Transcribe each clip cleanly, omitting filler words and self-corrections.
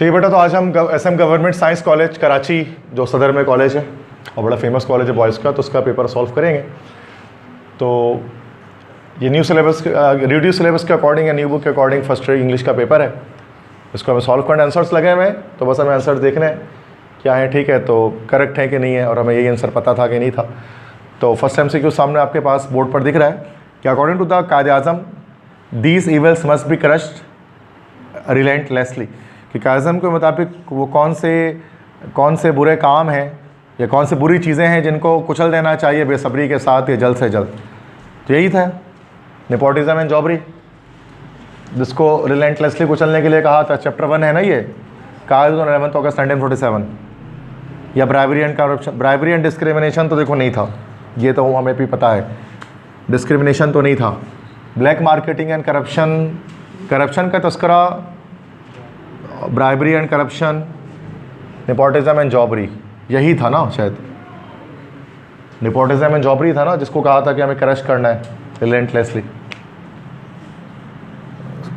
ठीक बेटा, तो आज हम SM government science college Karachi जो सदर में कॉलेज है और बड़ा फेमस कॉलेज है बॉयज़ का, तो उसका पेपर सॉल्व करेंगे। तो ये न्यू सिलेबस रिड्यूस सिलेबस के अकॉर्डिंग या न्यू बुक के अकॉर्डिंग फर्स्ट ईयर इंग्लिश का पेपर है। इसको हमें सॉल्व करने आंसर्स लगे हुए हैं, तो बस हमें आंसर देखने हैं क्या है, ठीक है, तो करेक्ट है कि नहीं है, और हमें यही आंसर पता था कि नहीं था। तो फर्स्ट MCQ सामने आपके पास बोर्ड पर दिख रहा है कि according to the Quaid-e-Azam these evils must be crushed relentlessly, कि कायद-ए-आज़म के मुताबिक वो कौन से बुरे काम हैं या कौन से बुरी चीज़ें हैं जिनको कुचल देना चाहिए बेसब्री के साथ या जल्द से जल्द। तो यही था नेपोटिज्म एंड जॉबरी, जिसको रिलेंटलेसली कुचलने के लिए कहा था। चैप्टर 1 है ना ये, कायद 11 अगस्त 1947। या bribery and corruption, bribery and discrimination तो देखो नहीं था, ये तो हमें भी पता है, डिस्क्रिमिनेशन तो नहीं था। Black marketing and corruption, corruption का तस्करा, bribery and corruption, nepotism and jobbery, यही था ना शायद। नेपोटिज्म एंड जॉबरी था ना जिसको कहा था कि हमें क्रश करना है relentlessly.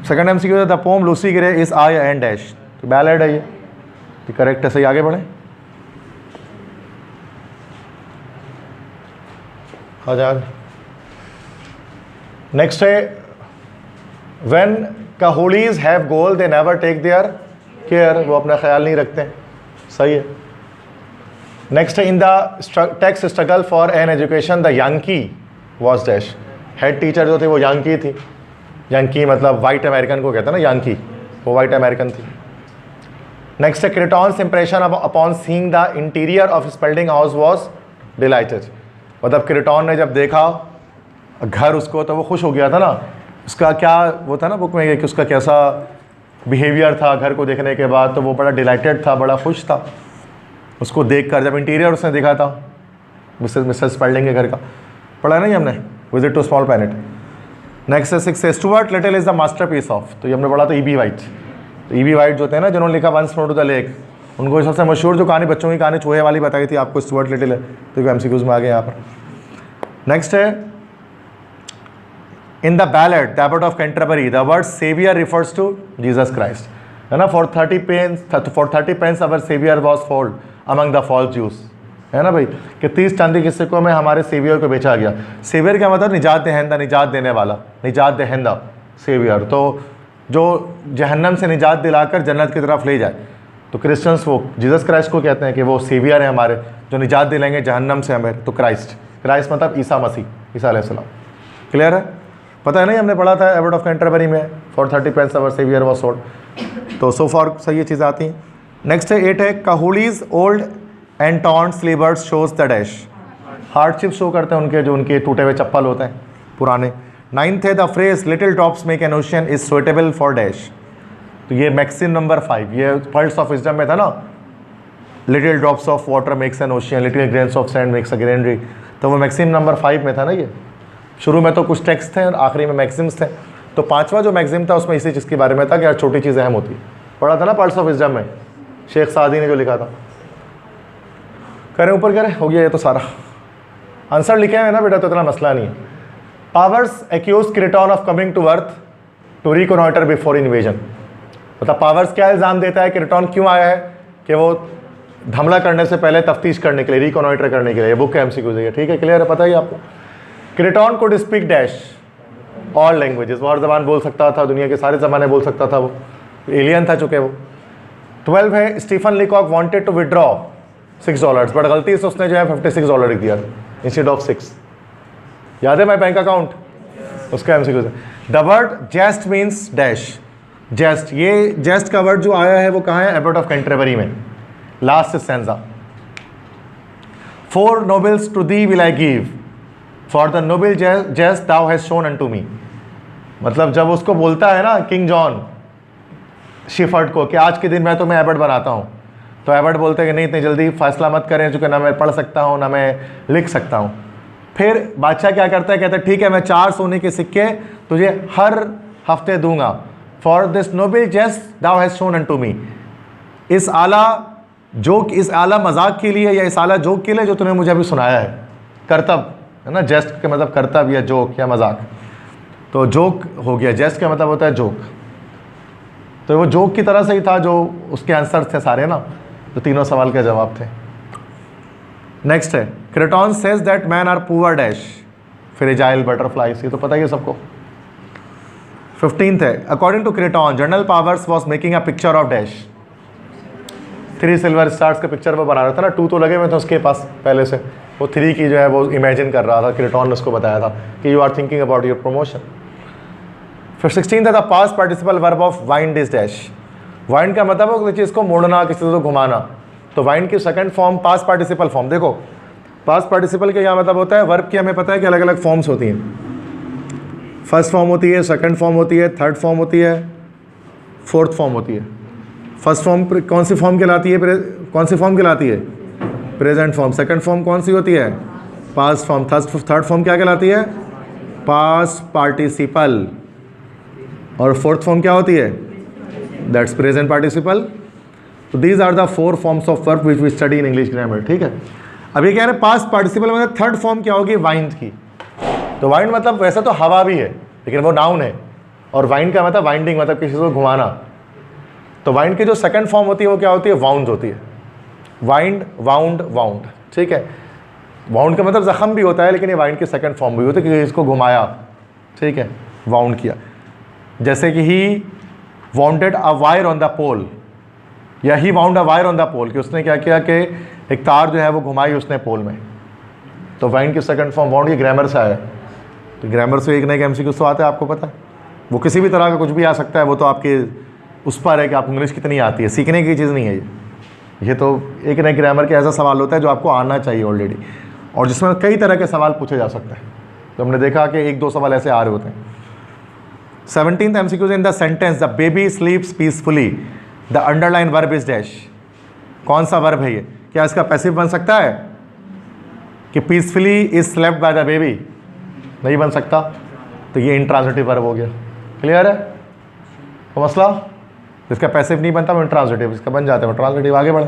Second MCQ, the pome Lucy grey is I and dash, तो बैलेड है ये करेक्ट है। सही, आगे बढ़े। हजार नेक्स्ट है when coolies have grown they never take their care, वो अपना ख्याल नहीं रखते। सही है। नेक्स्ट है in the text struggle for an education the Yankee was dash, head teacher जो थी वो यांकी थी। यांकी मतलब वाइट अमेरिकन को कहते हैं ना यांकी, वो वाइट अमेरिकन थी। नेक्स्ट है Kraton's impression upon seeing the interior of Spelding house was delighted, मतलब क्रेटॉन ने जब देखा घर उसको तो वो खुश हो गया था ना। उसका क्या वो था ना बुक में कि उसका कैसा बिहेवियर था घर को देखने के बाद, तो वो बड़ा डिलाइटेड था, बड़ा खुश था उसको देखकर। जब इंटीरियर उसने देखा था मिसेस स्पेल्डिंग के घर का, पढ़ा नहीं हमने, visit to small planet. Next है 6 Stuart Little is the masterpiece of, तो ये हमने पढ़ा था E.B. वाइट। तो E.B. वाइट जो थे ना जिन्होंने लिखा once more to the lake, उनको सबसे मशहूर जो कहानी बच्चों की कहानी चूहे वाली बताई थी आपको, स्टुअर्ट लिटिल है, तो MCQs में आ गए यहाँ पर। नेक्स्ट है in the ballad the abbot of Canterbury the word saviour refers to Jesus Christ, है ना। For 30 pence our saviour was fold among the false Jews, है ना भाई, कि 30 चांदी के सिक्कों में हमारे सेवियर को बेचा गया। सेवियर क्या मतलब? निजात दहिंदा, निजात देने वाला, निजात दहिंदा सेवियर, तो जो जहन्नम से निजात दिलाकर जन्नत की तरफ ले जाए। तो क्रिश्चियंस वो जीसस क्राइस्ट को कहते हैं कि वो सेवियर है हमारे, जो निजात दिलाएंगे जहन्नम से हमें। तो क्राइस्ट मतलब ईसा मसीह, ईसा अलैहिस्सलाम। क्लियर है? पता है नहीं, हमने पढ़ा था एबट ऑफ कैंटरबरी में, for 30 pence our saviour was sold. तो सो फॉर सही ये चीज़ें आती हैं। नेक्स्ट है 8 है काहुलीज ओल्ड एंड टॉन्ट sleeves shows the dash, hardship शो करते हैं उनके जो उनके टूटे हुए चप्पल होते हैं पुराने। 9th है the phrase little drops make an ocean is suitable for dash, तो ये मैक्सिम नंबर 5, ये पर्ल्स ऑफ विजडम में था ना, little drops of water makes an ocean, little grains of sand makes a granary, तो वो maxim number 5 में था ना। ये शुरू में तो कुछ टेक्स्ट थे और आखिरी में मैक्सिम्स थे। तो 5वां जो मैक्सिम था उसमें इसी चीज़ के बारे में था कि यार छोटी चीज़ अहम होती है। पढ़ा था ना पर्ल्स ऑफ विजडम में, शेख सादी ने जो लिखा था। करें ऊपर करें, हो गया ये तो सारा आंसर लिखे हैं ना बेटा, तो इतना मसला नहीं है। Powers accuse Kraton of coming to earth to reconnoiter before invasion, मतलब पावर्स क्या इल्ज़ाम देता है क्रेटॉन क्यों आया है, कि वो हमला करने से पहले तफ्तीश करने के लिए, रिकॉनॉइटर करने के लिए। बुक के MCQ है, ठीक है, क्लियर है, पता ही आपको। Craton could speak dash all languages, वो हर ज़बान बोल सकता था, दुनिया के सारे ज़बानें बोल सकता था, वो एलियन था चुके वो। 12 है Stephen Leacock wanted to withdraw $6, but गलती से उसने जो है $56 लिख दिया इंस्टेड ऑफ 6। याद है माई बैंक अकाउंट, उसका MCQ है। द वर्ड जेस्ट मीन्स डैश, जेस्ट, ये जेस्ट का वर्ड जो आया है वो कहाँ है? एबट ऑफ कैंटरबरी में, last stanza. 4 nobles to thee will I give for the noble jest thou hast shown unto me, मतलब जब उसको बोलता है ना किंग जॉन शिफर्ड को कि आज के दिन मैं तुम्हें एबट बनाता हूँ, तो एबट बोलते हैं कि नहीं इतनी जल्दी फैसला मत करें, चूँकि ना मैं पढ़ सकता हूँ ना मैं लिख सकता हूँ। फिर बादशाह क्या करता है, कहता है ठीक है मैं 4 सोने के सिक्के तुझे हर हफ्ते दूंगा, for this noble jest thou hast shown unto me, इस आला जोक, इस आला मजाक के लिए या इस आला जोक के लिए जो तूने मुझे अभी सुनाया है। करतब है ना, जेस्ट के मतलब करतब या जोक या मजाक, तो जोक हो गया, जेस्ट का मतलब होता है जोक। तो वो जोक की तरह से ही था, जो उसके आंसर्स थे सारे ना, जो तीनों सवाल के जवाब थे। नेक्स्ट है Creighton says that man are poor dash fragile butterflies, ये तो पता ही है सबको। 15th है according to Creighton General Powers was making a picture of dash, 3 silver stars का पिक्चर वो बना रहा था ना, 2 तो लगे हुए थे उसके पास पहले से, वो 3 की जो है वो इमेजिन कर रहा था। क्रेटॉन ने उसको बताया था कि you are thinking about your promotion. फिर 16th है the past participle verb of wind is dash, wind का मतलब है किसी चीज़ को मोड़ना, किसी चीज़ को घुमाना, तो वाइंड की second form past participle form. देखो पास्ट पार्टिसिपल का क्या मतलब होता है, वर्ब की हमें पता है कि अलग अलग फॉर्म्स होती हैं, फर्स्ट फॉर्म होती है, सेकंड फॉर्म होती है, थर्ड फॉर्म होती है, फोर्थ फॉर्म होती है। फर्स्ट फॉर्म कौन सी फॉर्म कहलाती है, कौन सी फॉर्म कहलाती है, प्रेजेंट फॉर्म। सेकंड फॉर्म कौन सी होती है, पास्ट फॉर्म। थर्ड फॉर्म क्या कहलाती है, पास्ट पार्टिसिपल। और फोर्थ फॉर्म क्या होती है, दैट्स प्रेजेंट पार्टिसिपल। तो these are the 4 forms of verb which we study in English grammar. ठीक है, अब ये कह रहे हैं पास्ट पार्टिसिपल मतलब थर्ड फॉर्म क्या होगी, वाइंड की। तो वाइंड मतलब वैसे तो हवा भी है, लेकिन वो नाउन है, और वाइंड का मतलब वाइंडिंग, मतलब किसी को घुमाना। तो वाइंड की जो सेकंड फॉर्म होती है वो क्या होती है, वाउंड होती है। Wind, wound, wound. ठीक है, वाउंड का मतलब जख्म भी होता है, लेकिन ये वाइंड की सेकंड फॉर्म भी होती है, क्योंकि इसको घुमाया। ठीक है, वाउंड किया। जैसे कि he wounded a wire on the pole, या he wound a wire on the pole, कि उसने क्या किया कि एक तार जो है वो घुमाई उसने पोल में। तो वाइंड की सेकंड फॉर्म वाउंड, ये ग्रामर से आया। तो ग्रामर से एक ना एक एमसीक्यू तो आता है, आपको पता है। वो किसी भी तरह का कुछ भी आ सकता है, वो तो आपके उस पर है कि आप इंग्लिश कितनी आती है, सीखने की चीज़ नहीं है ये तो एक ना एक ग्रामर के ऐसा सवाल होता है जो आपको आना चाहिए ऑलरेडी, और जिसमें कई तरह के सवाल पूछे जा सकते हैं। तो हमने देखा कि 1-2 सवाल ऐसे आ रहे होते हैं। 17th MCQ in the sentence the baby स्लीप्स peacefully the underline verb is dash, कौन सा वर्ब है ये, क्या इसका पैसिव बन सकता है कि peacefully is slept by the baby, नहीं बन सकता, तो ये इंट्रांजिटिव वर्ब हो गया। क्लियर है तो मसला, इसका पैसिव नहीं बनता वो इंट्रांजिटिव, इसका बन जाता है वो ट्रांजिटिव। आगे बढ़े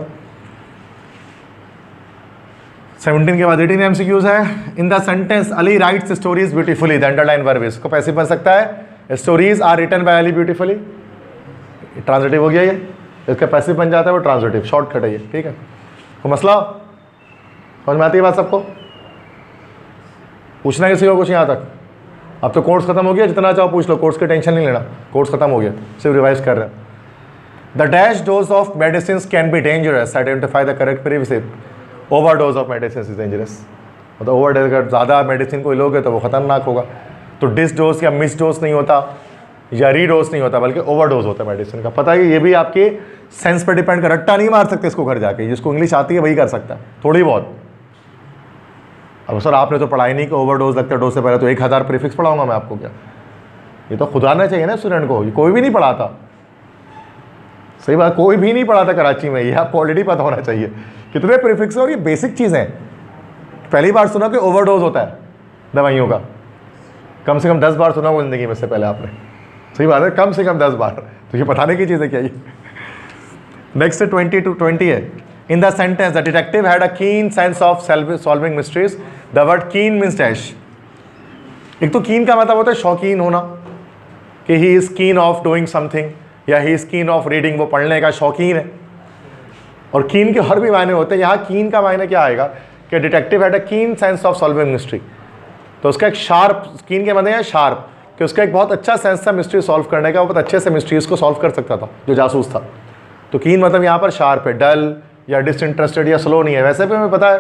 17 के बाद 18 MCQs है in the sentence Ali writes stories beautifully the underline verb is, को पैसिव बन सकता है, stories are written by Ali beautifully, transitive हो गया ये, इसका पैसिव बन जाता है वो ट्रांजिटिव, शॉर्टकट है ये। ठीक है, तो मसला समझ में आती है बात सबको, पूछना किसी को कुछ यहाँ तक। अब तो कोर्स खत्म हो गया, जितना चाहो पूछ लो, कोर्स की टेंशन नहीं लेना, कोर्स खत्म हो गया, सिर्फ रिवाइज कर रहे हैं। The dash dose of medicine can be dangerous, identify the correct prefix, over dose of medicine is dangerous, मतलब ओवर डोज, अगर ज़्यादा मेडिसिन कोई लोगे तो वो खतरनाक होगा। तो डिस डोज या मिस डोज नहीं होता, या री डोज नहीं होता, बल्कि ओवर डोज होता है मेडिसिन का। पता है ये भी आपके सेंस पर डिपेंड कर, रट्टा नहीं मार सकते इसको घर जाके, जिसको इंग्लिश आती है वही कर सकता है थोड़ी बहुत। अब सर आपने तो पढ़ाई नहीं कि ओवर डोज लगता है, डोज से पहले तो 1000 प्रीफिक्स पढ़ाऊंगा मैं आपको क्या, ये तो खुद आना चाहिए ना स्टूडेंट को, ये कोई भी नहीं पढ़ाता। सही बात, कोई भी नहीं पढ़ाता कराची में, ये आपको ऑलरेडी पता होना चाहिए कितने प्रीफिक्स है, और ये बेसिक चीज़ें। पहली बार सुना कि ओवर डोज होता है दवाइयों का, कम से कम 10 बार सुना वो ज़िंदगी में से पहले आपने। सही बात है, कम से कम 10 बार, तो ये बताने की चीज़ है क्या ये। नेक्स्ट 20 to 20 है in the sentence the detective had a कीन sense of solving mysteries the word कीन मीन्स डैश। एक तो कीन का मतलब होता है शौकीन होना, कि ही इज़ कीन ऑफ डूइंग समथिंग, या ही इज़ कीन ऑफ रीडिंग, वो पढ़ने का शौकीन है। और कीन के हर भी मायने होते हैं, यहाँ कीन का मायने क्या आएगा कि डिटेक्टिव हैड अ कीन सेंस ऑफ सॉल्विंग मिस्ट्री, तो उसका एक शार्प, कीन के मतलब है शार्प, कि उसका एक बहुत अच्छा सेंस था मिस्ट्री सॉल्व करने का, वो बहुत अच्छे से मिस्ट्रीज को सॉल्व कर सकता था जो जासूस था। तो कीन मतलब यहाँ पर शार्प है, डल या डिसइंटरेस्टेड या स्लो नहीं है। वैसे भी हमें पता है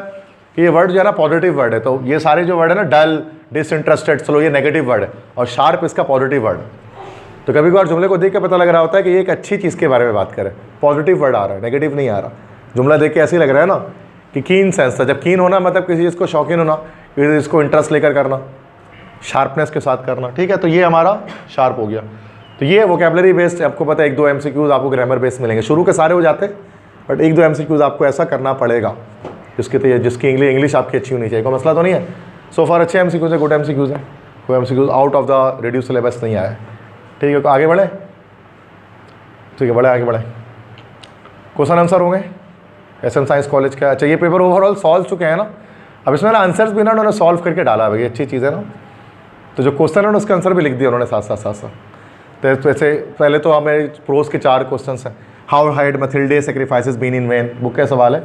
कि ये वर्ड जो है ना पॉजिटिव वर्ड है, तो ये सारे जो वर्ड है ना डल, डिसइंटरेस्टेड, स्लो, ये नेगेटिव वर्ड है, और शार्प इसका पॉजिटिव वर्ड है। तो कभी कभार जुमले को देख के पता लग रहा होता है कि ये एक अच्छी चीज़ के बारे में बात करें, पॉजिटिव वर्ड आ रहा है, नेगेटिव नहीं आ रहा। जुमला देख के ऐसे ही लग रहा है ना कि कीन सेंस था, जब कीन होना मतलब किसी चीज़ को शौकीन होना, किसी चीज़ को इंटरेस्ट लेकर करना, शार्पनेस के साथ करना। ठीक है, तो ये हमारा शार्प हो गया। तो ये वोकेबलरी बेस्ड, आपको पता है 1-2 MCQs आपको ग्रामर बेस्ड मिलेंगे, शुरू के सारे हो जाते, बट 1-2 MCQs आपको ऐसा करना पड़ेगा जिसकी इंग्लिश आपकी अच्छी होनी चाहिए। कोई मसला तो नहीं है। सो फार अच्छे MCQs है, गुड MCQs है, कोई MCQs out of the reduce syllabus नहीं आया है। ठीक है, तो आगे बढ़े, ठीक है बढ़े, आगे बढ़े। क्वेश्चन आंसर होंगे एसएम साइंस कॉलेज का। अच्छा, ये पेपर ओवरऑल सॉल्व चुके हैं ना, अब इसमें ना आंसर्स भी ना उन्होंने सॉल्व करके डाला है, भाई अच्छी चीज़ है ना। तो जो क्वेश्चन है ना उसका आंसर भी लिख दिया उन्होंने साथ साथ। तो ऐसे पहले तो हमें प्रोज के 4 क्वेश्चन हैं। How hide Mathilde sacrifices been in vain, book का सवाल है,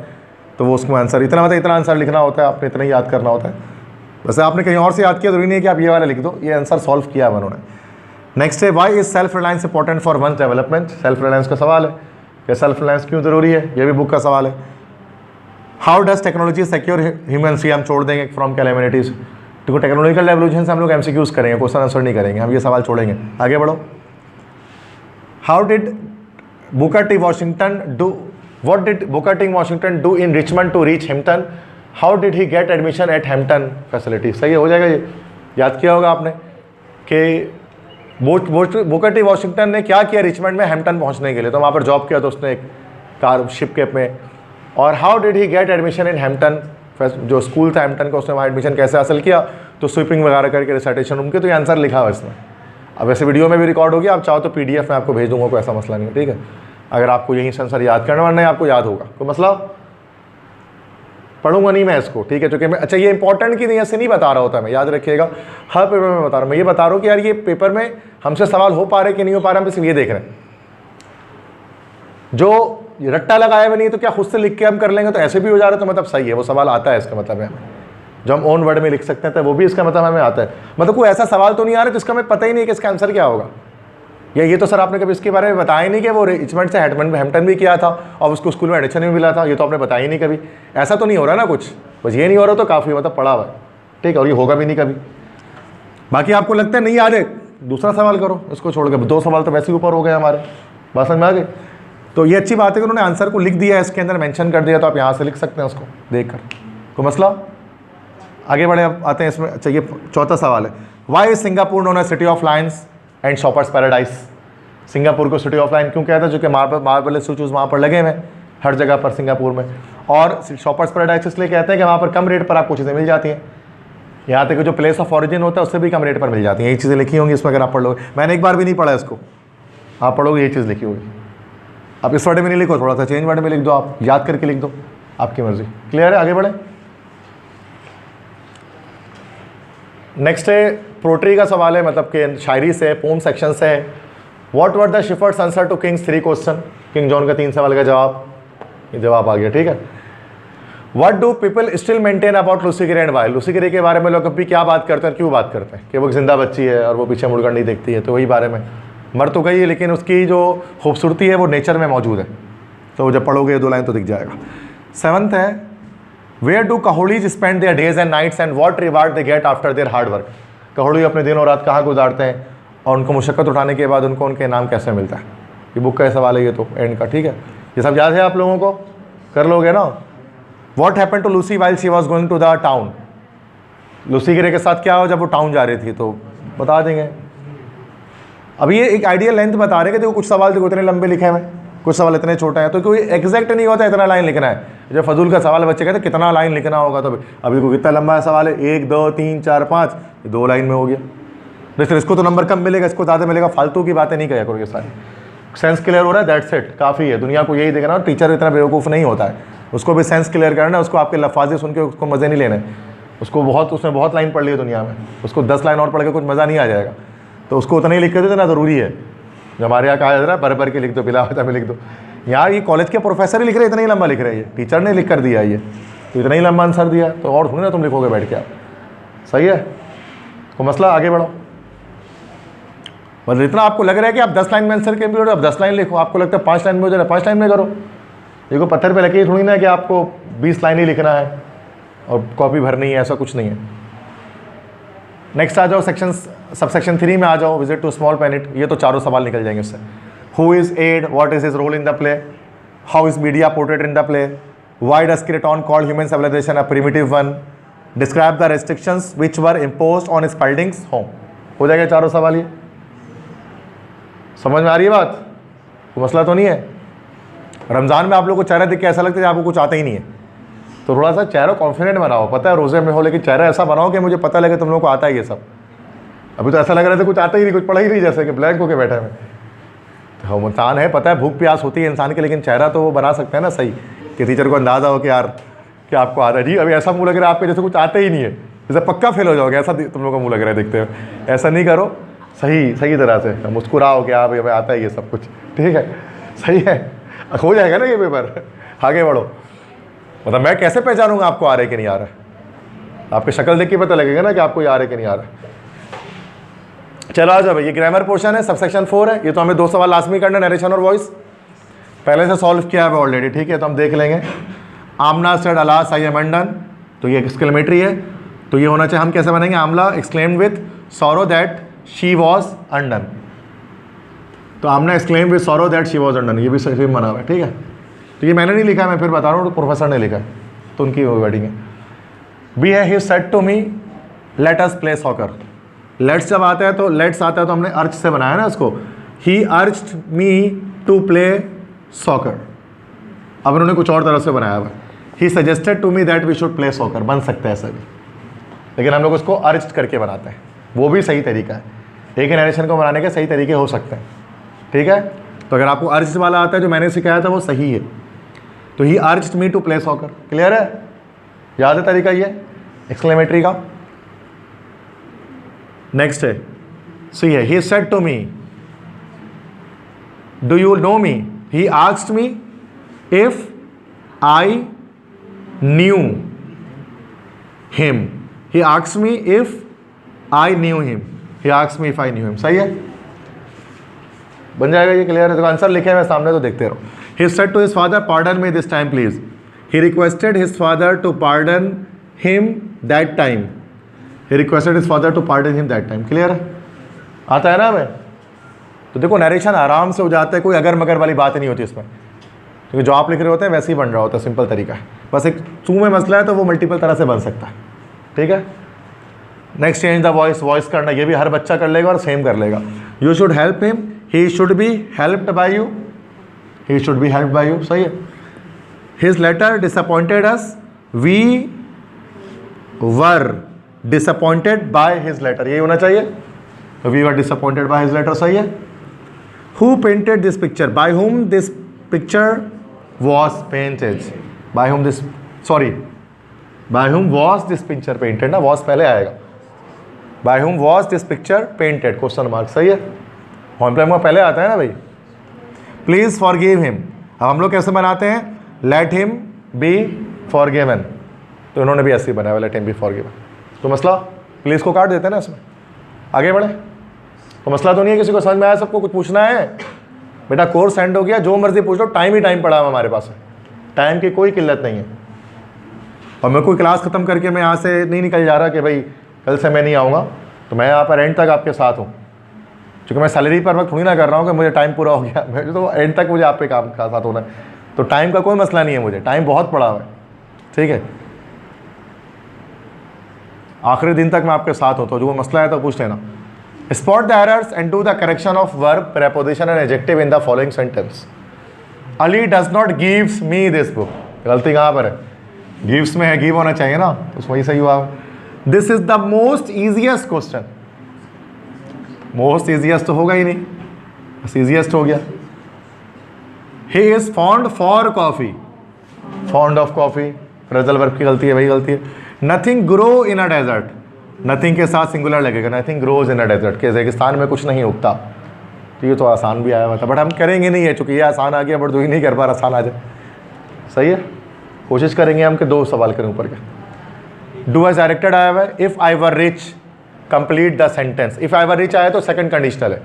तो वो उसमें आंसर इतना मतलब इतना आंसर लिखना होता है, आपने इतना ही याद करना होता है। वैसे आपने कहीं और से याद किया, जरूरी नहीं है कि आप ये वाला लिख दो, ये आंसर सॉल्व किया है उन्होंने। नेक्स्ट है why is self reliance important for one development, self reliance का सवाल है कि सेल्फ रिलायंस क्यों जरूरी है, ये भी बुक का सवाल है। How does technology secure humans, हम छोड़ देंगे फ्रॉम कैलेमिनिटीज, तो टेक्नोलॉजिकल रेवोल्यूशन से हम लोग एमसीक्यूज करेंगे, क्वेश्चन आंसर नहीं करेंगे, हम ये सवाल छोड़ेंगे। आगे बढ़ो। How did Booker T Washington do, what did Booker T Washington do in Richmond to reach Hampton, how did he get admission at Hampton facility, सही हो जाएगा, ये याद किया होगा आपने कि बुकर टी वॉशिंगटन ने क्या किया रिचमंड में हैम्पटन पहुंचने के लिए, तो वहाँ पर जॉब किया था उसने एक कार शिप के में। और how did he get admission in Hampton, जो स्कूल था हैम्पटन का, उसने वहाँ एडमिशन कैसे हासिल किया, तो स्वीपिंग वगैरह करके रिसाइटेशन उनके, तो ये आंसर लिखा हुआ इसमें। अब वैसे वीडियो में भी रिकॉर्ड होगी, आप चाहो तो PDF में आपको भेज दूंगा, कोई ऐसा मसला नहीं है, ठीक है। अगर आपको यही आंसर याद करना, वरना आपको याद होगा, कोई मसला, पढ़ूंगा नहीं मैं इसको, ठीक है, क्योंकि मैं अच्छा ये इंपॉर्टेंट की नहीं, ऐसे नहीं बता रहा होता मैं, याद रखिएगा, हर पेपर में बता रहा हूँ मैं, ये बता रहा हूँ कि यार ये पेपर में हमसे सवाल हो पा रहे कि नहीं हो पा रहे, हम सिर्फ ये देख रहे हैं। जो रट्टा लगाया हुआ नहीं तो क्या खुद से लिख के हम कर लेंगे तो ऐसे भी हो जा रहा है, तो मतलब सही है, वो सवाल आता है, इसका मतलब है हमें जो हम ओन वर्ड में लिख सकते हैं, तो वो भी इसका मतलब हमें आता है। मतलब कोई ऐसा सवाल तो नहीं आ रहा जिसका हमें पता ही नहीं कि इसका आंसर क्या होगा, या ये तो सर आपने कभी इसके बारे में बताया ही नहीं कि वो रिचमंड से हैम्पटन भी किया था और उसको स्कूल में एडमिशन भी मिला था, ये तो आपने बताया ही नहीं कभी, ऐसा तो नहीं हो रहा ना कुछ, बस ये नहीं हो रहा तो काफ़ी मतलब पड़ा हुआ है, ठीक है, और ये होगा भी नहीं कभी। बाकी आपको लगता है नहीं याद है, दूसरा सवाल करो, इसको छोड़ के 2 सवाल तो वैसे ही ऊपर हो गए हमारे, बात समझ में आ गई। तो ये अच्छी बात है कि उन्होंने आंसर को लिख दिया है, इसके अंदर मेंशन कर दिया, तो आप यहाँ से लिख सकते हैं उसको देखकर, कोई मसला। आगे बढ़े, अब आते हैं इसमें। अच्छा ये 4था सवाल है, why is Singapore known as city of lions and shoppers paradise, Singapore को सिटी ऑफ लायन क्यों कहता है, जो कि मार्बल स्टैचूज वहाँ पर लगे हुए हैं हर जगह पर सिंगापुर में, और शॉपर्स पैराडाइज इसलिए कहते हैं कि वहाँ पर कम रेट पर आपको चीज़ें मिल जाती हैं, यहाँ तक कि जो प्लेस ऑफ ऑरिजिन होता है उससे भी कम रेट पर मिल जाती हैं, यही चीज़ें लिखी होंगी इसमें, अगर आप पढ़ लोगे, मैंने एक बार भी नहीं पढ़ा इसको, आप पढ़ोगे यही चीज़ लिखी होगी। आप इस वर्ड में नहीं लिखो, थोड़ा सा चेंज वर्ड में लिख दो, आप याद करके लिख दो, आपकी मर्जी। क्लियर है, आगे बढ़े। नेक्स्ट है पोट्री का सवाल है, मतलब कि शायरी से, पोम सेक्शन से है। What were the shepherd's answer to king's 3 question, King John का 3 सवाल का जवाब, ये जवाब आ गया, ठीक है। What do people still maintain about Lucy Gray and why, Lucy Gray के बारे में लोग अभी क्या बात करते हैं, क्यों बात करते हैं कि वो जिंदा बच्ची है और वो पीछे मुड़कर नहीं देखती है, तो वही बारे में, मर तो गई है लेकिन उसकी जो खूबसूरती है वो नेचर में मौजूद है, तो जब पढ़ोगे 2 लाइन तो दिख जाएगा। 7th है, where do coolies spend their days and nights and what reward they get after their hard work, coolie अपने दिन और रात कहाँ गुजारते हैं और उनको मुशक्क़त उठाने के बाद उनको उनके इनाम कैसे मिलता है, ये बुक का सवाल है, ये तो एंड का, ठीक है, ये सब याद है आप लोगों को, कर लोगे ना। What happened to Lucy while she was going to the town, Lucy Gray के साथ क्या हो जब वो टाउन जा रही थी, तो बता देंगे। अब ये एक आइडियल लेंथ बता रहे हैं कि देखो कुछ सवाल देखो इतने लंबे लिखे हुए, कुछ सवाल इतने छोटे हैं, तो कोई एग्जैक्ट नहीं होता इतना लाइन लिखना है। जब फजूल का सवाल बच्चे कहते कितना लाइन लिखना होगा, तो अभी को कितना लंबा सवाल है, 1 2 3 4 5, 2 लाइन में हो गया, फिर इसको तो नंबर कम मिलेगा, इसको ज़्यादा मिलेगा, फालतू की बातें नहीं कहा करो, ये सारी सेंस क्लियर हो रहा है, दैट्स इट, काफ़ी है। दुनिया को यही देखना, टीचर इतना बेवकूफ़ नहीं होता है, उसको भी सेंस क्लियर करना है, उसको आपके लफाजे सुन के उसको मज़े नहीं लेने, उसको बहुत, उसने बहुत लाइन पढ़ ली है दुनिया में, उसको 10 लाइन और पढ़ के कुछ मज़ा नहीं आ जाएगा, तो उसको उतना ही लिख के देना ज़रूरी है। जो हमारे यहाँ कहा जाता है भर भर के लिख दो, बिला होता में लिख दो, यहाँ ये कॉलेज के प्रोफेसर ही लिख रहे हैं, इतना ही लंबा लिख रहे हैं, ये टीचर ने लिख कर दिया ये, तो इतना ही लंबा आंसर दिया, तो और थोड़ी ना तुम लिखोगे बैठ के आप, सही है, तो मसला आगे बढ़ो। मतलब इतना आपको लग रहा है कि आप 10 लाइन में आंसर के भी आप 10 लाइन लिखो, आपको लगता है 5 लाइन में हो जाए 5 लाइन में करो, देखो पत्थर पे लगे थोड़ी ना कि आपको 20 लाइन ही लिखना है और कॉपी भरनी है, ऐसा कुछ नहीं है। नेक्स्ट आ जाओ सेक्शन, सबसेक्शन 3 में आ जाओ, विजिट टू स्मॉल प्लैनेट, ये तो चारों सवाल निकल जाएंगे उससे। Who is Ed, what is his role in the play, how is Media portrayed in the play, why does Kraton call human civilization a primitive one, describe the restrictions which were imposed on his buildings home, हो जाएगा चारों सवाल। ये समझ में आ रही है बात, तो मसला तो नहीं है। रमज़ान में आप लोग को चेहरा देख के ऐसा लगता है आपको कुछ आता ही नहीं है, तो थोड़ा सा चेहरा कॉन्फिडेंट बनाओ, पता है रोज़े में हो लेकिन चेहरा ऐसा बनाओ कि मुझे पता लगे तुम लोगों को आता है ये सब। अभी तो ऐसा लग रहा था कुछ आता ही नहीं, कुछ पढ़ा ही नहीं, जैसे कि ब्लैंक होके बैठे हैं। तो इंसान है, पता है भूख प्यास होती है इंसान के, लेकिन चेहरा तो वो बना सकते हैं ना सही, कि टीचर को अंदाज़ा हो कि यार कि आपको आता है जी। अभी ऐसा मुँह लग रहा है आपके जैसे कुछ आता ही नहीं है, जैसे पक्का फेल हो जाओगे, ऐसा तुम लोग का मुँह लग रहा है देखते हो। ऐसा नहीं करो, सही सही तरह से मुस्कुराओ कि आप हमें आता है ये सब कुछ, ठीक है, सही है, हो जाएगा ना ये पेपर, आगे बढ़ो। मतलब मैं कैसे पहचानूंगा आपको आ रहा है कि नहीं आ रहा है? आपकी शक्ल देख के पता लगेगा ना कि आपको ये आ रहा है कि नहीं आ रहा है। चलो आ जाओ भाई, ये ग्रामर पोर्शन है, सबसेक्शन 4 है। ये तो हमें 2 सवाल लास्ट में करना, नरेशन और वॉइस, पहले से सॉल्व किया है ऑलरेडी, ठीक है, तो हम देख लेंगे। Amna said alas I am undone, तो ये एक्सक्लेमेटरी है, तो ये होना चाहिए, हम कैसे बनेंगे? Amla exclaimed with sorrow that she was undone, तो Amna exclaimed with sorrow that she was undone, ये भी सही बना हुआ है, ठीक है। तो ये मैंने नहीं लिखा, मैं फिर बता रहा हूँ, प्रोफेसर ने लिखा है, तो उनकी वर्डिंग है। बी है, he said to me let us play soccer. Let's जब आता है तो लेट्स आता है तो हमने अर्ज से बनाया ना इसको, he urged me to play soccer. अब उन्होंने कुछ और तरह से बनाया हुआ, he suggested to me that we should play soccer, बन सकता है ऐसा भी, लेकिन हम लोग उसको अर्ज्ड करके बनाते हैं, वो भी सही तरीका है। एक नरेशन को बनाने के सही तरीके हो सकते हैं, ठीक है। तो अगर आपको अर्ज्ड वाला आता है जो मैंने सिखाया था वो सही है, तो he urged me to play soccer, clear है, याद है तरीका ये एक्सक्लेमेटरी का। नेक्स्ट है, सी है, he said to me do you know me, he asked me if I knew him, he asked me if I knew him, he asked me if I knew him, सही है, बन जाएगा ये, clear है। तो answer लिखे हुए सामने, तो देखते रहो। He said to his father pardon me this time please, he requested his father to pardon him that time, he requested his father to pardon him that time, clear है, आता है ना हमें। तो देखो नरेशन आराम से हो जाता है, कोई अगर मगर वाली बात नहीं होती इसमें, क्योंकि जो आप लिख रहे होते हैं वैसे ही बन रहा होता है, सिंपल तरीका है, बस एक चू में मसला है तो वो मल्टीपल तरह से बन सकता है, ठीक है। Next, change the voice, voice करना ये भी हर बच्चा कर लेगा और सेम कर लेगा। You should help him, he should be helped by you, he should be helped by you, सही है। His letter disappointed us, we were disappointed by his letter, ये होना चाहिए, तो we were disappointed by his letter, सही है। Who painted this picture, by whom this picture was painted, by whom this, sorry by whom was this picture painted, ना was पहले आएगा, by whom was this picture painted, question mark, सही है, home पहले आता है ना भाई। प्लीज फॉरगिव हिम, अब हम लोग कैसे बनाते हैं, लेट हिम बी फॉरगिवन, तो इन्होंने भी ऐसे ही बनाया, लेट हिम बी फॉरगिवन, तो मसला प्लीज को काट देते हैं ना इसमें, आगे बढ़े। तो मसला तो नहीं है, किसी को समझ में आया, सबको कुछ पूछना है बेटा, कोर्स एंड हो गया, जो मर्जी पूछ लो, टाइम ही टाइम पड़ा है हमारे पास, टाइम की कोई किल्लत नहीं है। और मैं कोई क्लास ख़त्म करके मैं यहाँ से नहीं निकल जा रहा कि भाई कल से मैं नहीं आऊँगा, तो मैं यहाँ पर एंड तक आपके साथ हूँ, क्योंकि मैं सैलरी पर वक्त थोड़ी ना कर रहा हूँ कि मुझे टाइम पूरा हो गया, मैं तो एंड तक मुझे आपके काम का साथ होना है, तो टाइम का कोई मसला नहीं है, मुझे टाइम बहुत पड़ा हुआ है, ठीक है, आखिरी दिन तक मैं आपके साथ हूँ, तो जो मसला है तो पूछ लेना। Spot the errors and do the correction of verb, preposition and adjective in the following sentence. Ali does not gives me this book, गलती कहाँ पर है, गिव्स में है, गिव होना चाहिए ना, तो वही सही हुआ। This is the most easiest question, most easiest तो होगा ही नहीं, बस ईजिएस्ट हो गया। He is fond for coffee, fond of coffee, phrasal verb की गलती है, वही गलती है। Nothing grow in a desert, nothing के साथ सिंगुलर लगेगा, nothing grows in a desert, के रेगिस्तान में कुछ नहीं उगता, तो ये तो आसान भी आया हुआ था, बट हम करेंगे नहीं है, चूँकि ये आसान आ गया, बट जो ही नहीं कर पा रहा आसान आ जाए, सही है, कोशिश करेंगे हम कि 2 सवाल करें ऊपर के। डू एज डायरेक्टेड आया हुआ है, if I were rich complete the sentence, if I were rich आया तो सेकंड कंडीशनल है,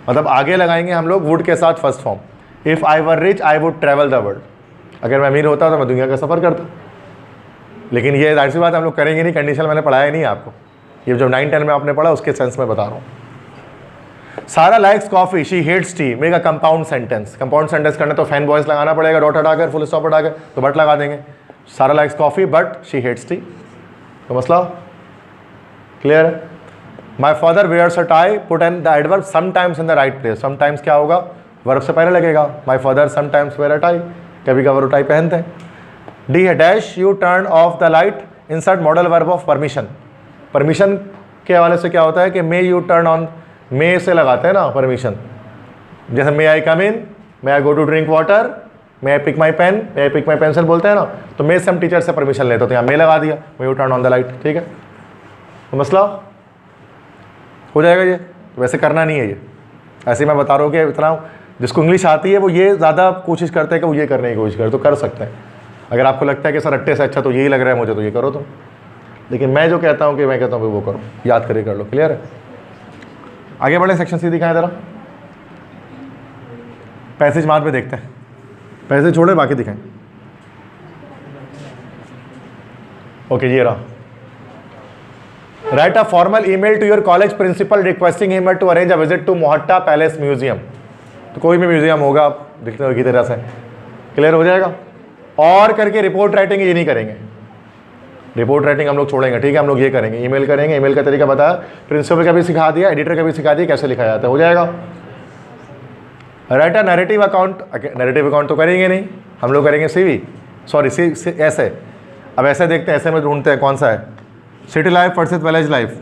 मतलब आगे लगाएंगे हम लोग वुड के साथ first form, if I were rich I would travel the world, अगर मैं अमीर होता तो मैं दुनिया का सफ़र करता, लेकिन ये जाहिर सी बात हम लोग करेंगे नहीं, कंडीशन मैंने पढ़ाया नहीं आपको, ये जो 9-10 में आपने पढ़ा उसके सेंस में बता रहा हूँ। Sara likes coffee, she hates tea, make a compound sentence, compound sentence करने तो फैन बॉयज लगाना पड़ेगा, डॉट हटाकर फुल स्टॉप हटाकर, तो बट लगा देंगे, Sara likes coffee but she hates tea, तो मसला क्लियर है। My father wears a tie, put an the adverb sometimes in the right place, sometimes क्या होगा, वर्ब से पहले लगेगा, my father sometimes wear a tie, कभी कभार वो टाई पहनते हैं। डी है, dash you turn off the light, insert modal verb of permission, permission के हवाले से क्या होता है कि may U turn on, may से लगाते हैं ना परमिशन, जैसे may I come in, may I go to drink water, may I pick my pen, may I pick my pencil बोलते हैं ना, तो मे से हम टीचर से परमिशन लेते, तो यहाँ मे लगा दिया, may U turn on the light, ठीक है, तो मसला हो जाएगा ये, तो वैसे करना नहीं है ये। ऐसे मैं बता रहा हूँ कि इतना जिसको इंग्लिश आती है वो ये ज़्यादा कोशिश करते हैं कि वो ये करने की कोशिश करे, तो कर सकते हैं। अगर आपको लगता है कि सर रट्टे से अच्छा तो यही लग रहा है मुझे, तो ये करो तुम। लेकिन मैं जो कहता हूँ कि मैं कहता हूँ वो करो, याद करके कर लो। क्लियर है? आगे बढ़े, सेक्शन सी दिखाएं ज़रा। पैसेज मार पे देखते हैं, पैसेज छोड़े बाकी दिखाएं। ओके, ये रहा। Write a formal email to your college principal requesting him to arrange a visit to Mohatta Palace Museum. तो कोई भी म्यूजियम होगा दिखने की तरह से, क्लियर हो जाएगा। और करके रिपोर्ट राइटिंग ये नहीं करेंगे, रिपोर्ट राइटिंग हम लोग छोड़ेंगे, ठीक है। हम लोग ये करेंगे, ईमेल करेंगे। ईमेल का तरीका बताया, प्रिंसिपल का भी सिखा दिया, एडिटर का भी सिखा दिया कैसे लिखा जाता है, हो जाएगा। Right a narrative account, narrative account तो करेंगे नहीं, हम लोग करेंगे सीवी, सॉरी ऐसे। अब ऐसे देखते हैं, ऐसे में ढूंढते हैं कौन सा है। City life versus village life,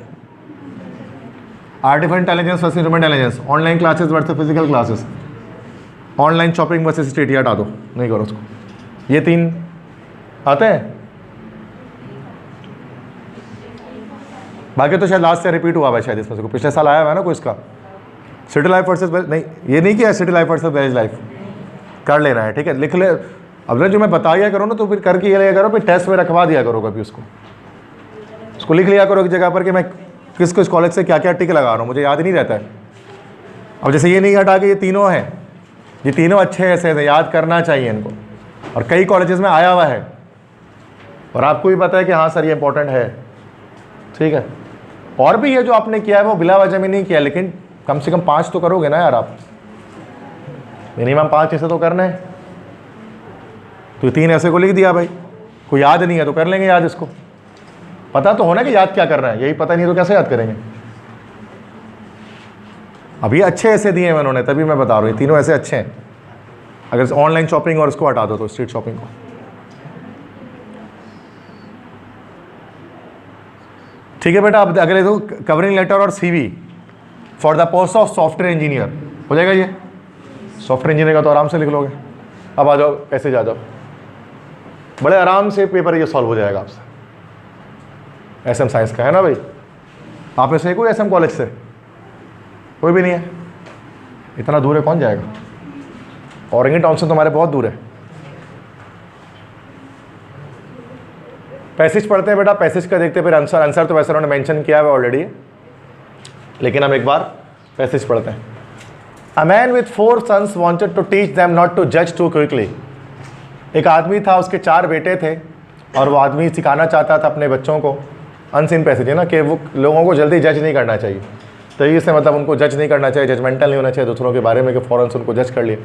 artificial intelligence versus human intelligence, online classes versus physical classes, online shopping versus street, ये हटा दो, नहीं करो उसको। ये 3 आते हैं, बाकी तो शायद लास्ट से रिपीट हुआ है शायद इसमें से, पिछले साल आया हुआ है ना कोई इसका। सिटी लाइफ वर्सेस नहीं, ये नहीं किया city life versus village life, कर लेना है, ठीक है। लिख ले, अब जो मैं बता दिया करो ना, तो फिर करके ये लिया करो, फिर टेस्ट में रखवा दिया करो कभी उसको लिख लिया करो एक जगह पर कि मैं किस किस कॉलेज से क्या क्या टिक लगा रहा हूँ, मुझे याद नहीं रहता है। अब जैसे ये नहीं हटा कि ये तीनों हैं, ये तीनों अच्छे ऐसे हैं, याद करना चाहिए इनको, और कई कॉलेजेस में आया हुआ है और आपको भी पता है कि हाँ सर ये इंपॉर्टेंट है, ठीक है। और भी ये जो आपने किया है वो बिला वजह में नहीं किया, लेकिन कम से कम 5 तो करोगे ना यार आप, मिनिमम 5 ऐसे तो करना है। तो 3 ऐसे को लिख दिया भाई, कोई याद नहीं है तो कर लेंगे याद, इसको पता तो होना कि याद क्या करना है, यही पता नहीं तो कैसे याद करेंगे। अब ये अच्छे ऐसे दिए हैं उन्होंने, तभी मैं बता रहा हूँ, ये तीनों ऐसे अच्छे हैं। अगर ऑनलाइन शॉपिंग और उसको हटा दो तो स्ट्रीट शॉपिंग को, ठीक है बेटा। अब अगले तो कवरिंग लेटर और CV for the post of software engineer, हो जाएगा ये। सॉफ्टवेयर इंजीनियर का तो आराम से लिख लोगे। अब आ जाओ, ऐसे जा जाओ, बड़े आराम से पेपर ये सॉल्व हो जाएगा आपसे। एसएम साइंस का है ना भाई, आप में से कोई एसएम कॉलेज से? कोई भी नहीं है, इतना दूर है कौन जाएगा। औरंगी टाउन से तुम्हारे बहुत दूर है। पैसेज पढ़ते हैं बेटा, पैसेज का देखते हैं फिर आंसर तो वैसे उन्होंने मेंशन किया है ऑलरेडी, लेकिन हम एक बार पैसेज पढ़ते हैं। A man with 4 sons wanted to teach them not to जज टू क्विकली। एक आदमी था, उसके 4 बेटे थे, और वो आदमी सिखाना चाहता था अपने बच्चों को, अनसीन पैसेज है ना, कि वो लोगों को जल्दी जज नहीं करना चाहिए। तो इससे मतलब उनको जज नहीं करना चाहिए, जजमेंटल नहीं होना चाहिए दूसरों के बारे में कि फ़ौरन से उनको जज कर लिया।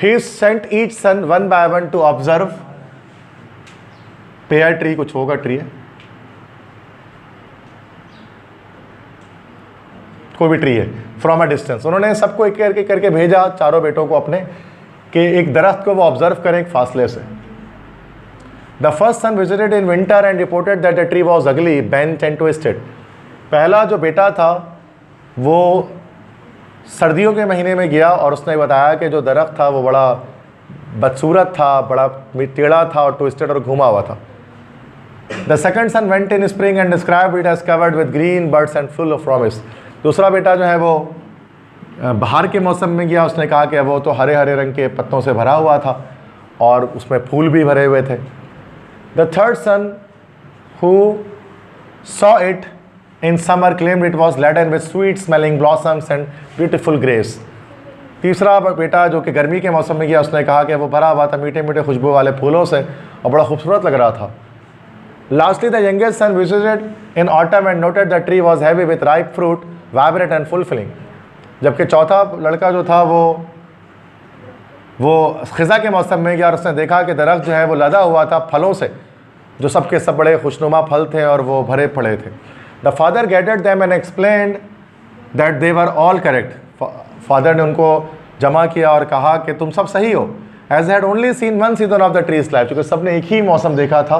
He sent each son 1 by 1 to observe pear tree, कुछ होगा ट्री है, कोई भी ट्री है, फ्रॉम अ डिस्टेंस। उन्होंने सबको एक करके भेजा, चारों बेटों को अपने, कि एक दरख्त को वो ऑब्जर्व करें एक फासले से। The first son visited in winter and reported that the tree was ugly, bent and twisted. पहला जो बेटा था वो सर्दियों के महीने में गया और उसने बताया कि जो दरख्त था वो बड़ा बदसूरत था, बड़ा टेढ़ा था और ट्विस्टेड और घुमा हुआ था। The second son went in spring and described it as covered with green birds and full of promise. दूसरा बेटा जो है वो बाहर के मौसम में गया, उसने कहा कि वो तो हरे हरे रंग के पत्तों से भरा हुआ था और उसमें फूल भी भरे हुए थे। The third son who saw it in summer claimed it was laden with sweet smelling blossoms and beautiful grapes। तीसरा बेटा जो कि गर्मी के मौसम में गया, उसने कहा कि वो भरा हुआ था मीठे मीठे खुशबू वाले फूलों से और बड़ा खूबसूरत लग रहा था। Lastly, the youngest son visited in autumn and noted the tree was heavy with ripe fruit, vibrant and fulfilling। जबकि चौथा लड़का जो था वो खिज़ा के मौसम में गया और उसने देखा कि दरख्त जो है वो लदा हुआ था फलों से, जो सबके सब बड़े खुशनुमा फल थे और वो भरे पड़े थे। The father gathered them and explained that they were all correct। Father ने उनको जमा किया और कहा कि तुम सब सही हो। As they had only seen one season of the tree's life, क्योंकि सब ने एक ही मौसम देखा था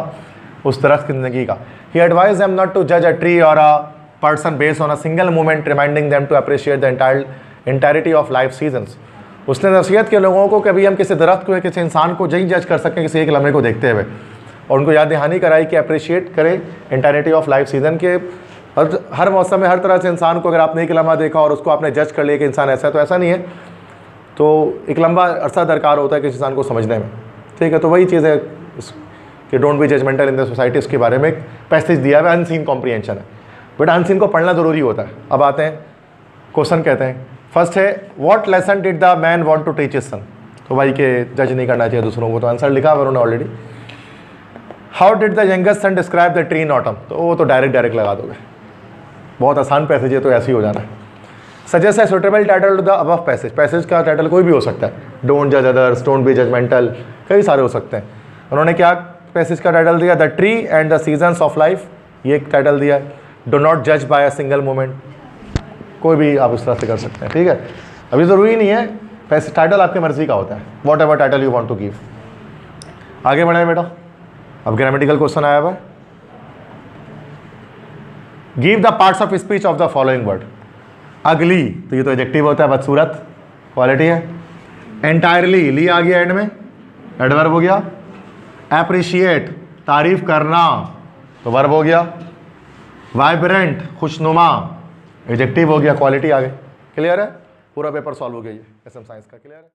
उस दरख्त की ज़िंदगी का। He advised them not to judge a tree or a person based on a single moment, reminding them to appreciate the entirety of life seasons। उसने नसीहत के लोगों को कभी हम किसी दरख्त को, किसी इंसान को नहीं जज कर सकें किसी एक लम्हे को देखते हुए, और उनको याद दहानी कराई कि अप्रिशिएट करें इंटायरिटी ऑफ लाइफ सीजन के और हर मौसम में हर तरह से इंसान को अगर आपने एक लम्हा देखा और उसको आपने जज कर लिया कि इंसान ऐसा है, तो ऐसा नहीं है। तो एक लंबा अरसा दरकार होता है किसी इंसान को समझने में, ठीक है। तो वही चीज़ है कि don't be judgmental in the society, उसके बारे में एक पैसेज दिया है, अनसीन कॉम्प्रीहेंशन है। बट अनसीन को पढ़ना ज़रूरी होता है। अब आते हैं क्वेश्चन, कहते हैं फर्स्ट है what lesson did the man want to teach his son. तो भाई के जज नहीं करना चाहिए दूसरों को, तो आंसर लिखा है उन्होंने already. How did the youngest son describe the tree in autumn, तो वो तो डायरेक्ट लगा दोगे, बहुत आसान पैसेज है, तो ऐसे ही हो जाना है। सजेस्ट है suitable title to the above passage, passage का टाइटल कोई भी हो सकता है, डोंट जज अदर्स, डोंट बी जजमेंटल, कई सारे हो सकते हैं। उन्होंने क्या पैसेज का टाइटल दिया, the tree and the seasons of life, ये एक टाइटल दिया है। डो नॉट जज बाय अ सिंगल मोमेंट, कोई भी आप उस तरह से कर सकते हैं, ठीक है। अभी ज़रूरी नहीं है, पैसे टाइटल आपकी मर्जी का होता है, whatever title you want to give. आगे बढ़ाएं बेटा, अब ग्रामेटिकल क्वेश्चन आया हुआ है। Give the parts of speech of the following word. Ugly, तो ये तो एडजेक्टिव होता है, बदसूरत क्वालिटी है। एंटायरली, ली आ गया एंड में, एडवर्ब हो गया। एप्रिशिएट, तारीफ करना, तो वर्ब हो गया। वाइब्रेंट, खुशनुमा, एडजेक्टिव हो गया, क्वालिटी आ गई। क्लियर है, पूरा पेपर सॉल्व हो गया ये एसएम साइंस का, क्लियर है।